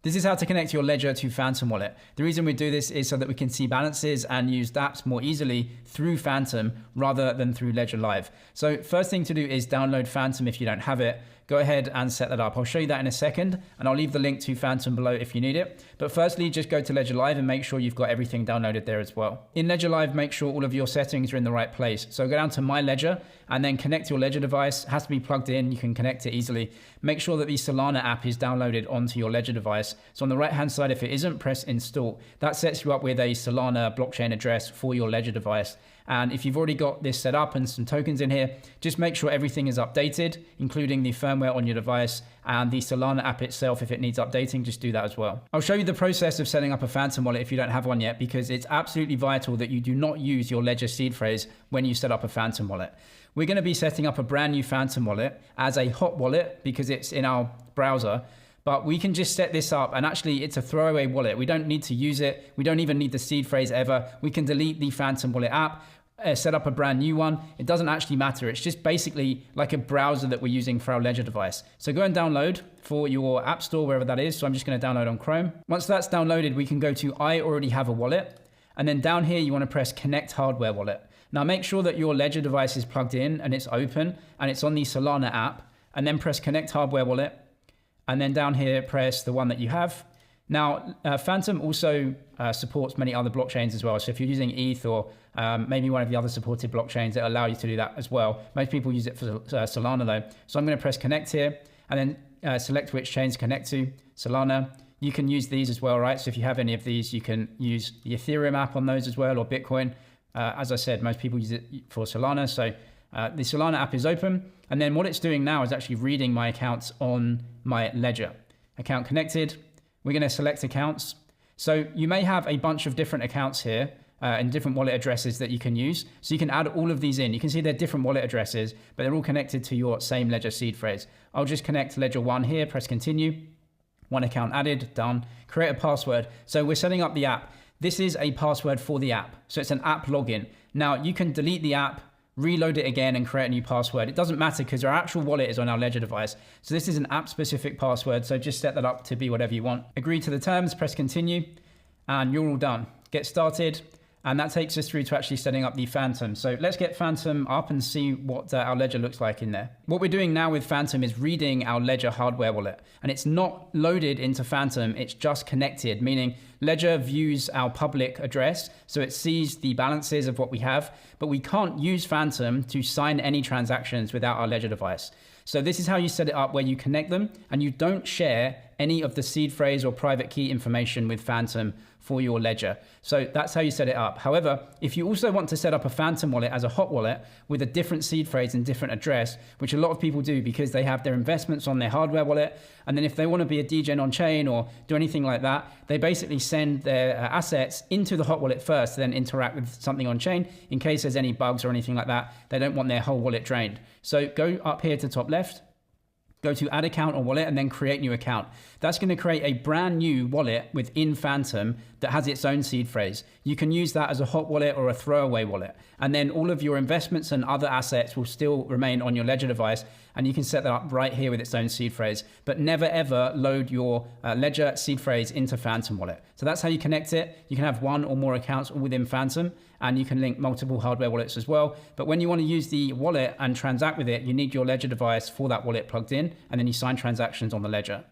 This is how to connect your ledger to Phantom Wallet. The reason we do this is so that we can see balances and use dApps more easily through Phantom rather than through Ledger Live. So first thing to do is download Phantom if you don't have it. Go ahead and set that up. I'll show you that in a second, and I'll leave the link to Phantom below if you need it. But firstly, just go to Ledger Live and make sure you've got everything downloaded there as well. In Ledger Live, make sure all of your settings are in the right place. So go down to My Ledger and then connect your Ledger device. It has to be plugged in. You can connect it easily. Make sure that the Solana app is downloaded onto your Ledger device. So on the right-hand side, if it isn't, press Install. That sets you up with a Solana blockchain address for your Ledger device. And if you've already got this set up and some tokens in here, just make sure everything is updated, including the firmware on your device and the Solana app itself. If it needs updating, just do that as well. I'll show you the process of setting up a Phantom wallet if you don't have one yet, because it's absolutely vital that you do not use your Ledger seed phrase when you set up a Phantom wallet. We're going to be setting up a brand new Phantom wallet as a hot wallet because it's in our browser. But we can just set this up, and actually it's a throwaway wallet. We don't need to use it. We don't even need the seed phrase ever. We can delete the Phantom wallet app, set up a brand new one. It doesn't actually matter. It's just basically like a browser that we're using for our Ledger device. So go and download for your app store, wherever that is. So I'm just going to download on Chrome. Once that's downloaded, we can go to I already have a wallet. And then down here, you want to press Connect Hardware Wallet. Now make sure that your Ledger device is plugged in and it's open and it's on the Solana app, and then press Connect Hardware Wallet. And then down here, press the one that you have. Now, Phantom also supports many other blockchains as well. So if you're using ETH or maybe one of the other supported blockchains that allow you to do that as well. Most people use it for Solana though. So I'm going to press connect here and then select which chains to connect to. Solana. You can use these as well, right? So if you have any of these, you can use the Ethereum app on those as well, or Bitcoin. As I said, most people use it for Solana. So the Solana app is open. And then what it's doing now is actually reading my accounts on my Ledger. Account connected. We're going to select accounts. So you may have a bunch of different accounts here and different wallet addresses that you can use. So you can add all of these in. You can see they're different wallet addresses, but they're all connected to your same Ledger seed phrase. I'll just connect Ledger 1 here, press continue. One account added, done. Create a password. So we're setting up the app. This is a password for the app. So it's an app login. Now you can delete the app, reload it again and create a new password. It doesn't matter because our actual wallet is on our Ledger device. So this is an app specific password. So just set that up to be whatever you want. Agree to the terms, press continue, and you're all done. Get started. And that takes us through to actually setting up the Phantom. So let's get Phantom up and see what our Ledger looks like in there. What we're doing now with Phantom is reading our Ledger hardware wallet. And it's not loaded into Phantom, it's just connected, meaning Ledger views our public address, so it sees the balances of what we have, but we can't use Phantom to sign any transactions without our Ledger device. So this is how you set it up, where you connect them and you don't share any of the seed phrase or private key information with Phantom for your Ledger. So that's how you set it up. However, if you also want to set up a Phantom wallet as a hot wallet with a different seed phrase and different address, which a lot of people do because they have their investments on their hardware wallet, and then if they want to be a degen on chain or do anything like that, they basically send their assets into the hot wallet first to then interact with something on chain in case there's any bugs or anything like that. They don't want their whole wallet drained. So go up here to top left, go to add account or wallet, and then create new account. That's going to create a brand new wallet within Phantom that has its own seed phrase. You can use that as a hot wallet or a throwaway wallet. And then all of your investments and other assets will still remain on your Ledger device. And you can set that up right here with its own seed phrase. But never ever load your Ledger seed phrase into Phantom wallet. So that's how you connect it. You can have one or more accounts all within Phantom, and you can link multiple hardware wallets as well. But when you want to use the wallet and transact with it, you need your Ledger device for that wallet plugged in, and then you sign transactions on the Ledger.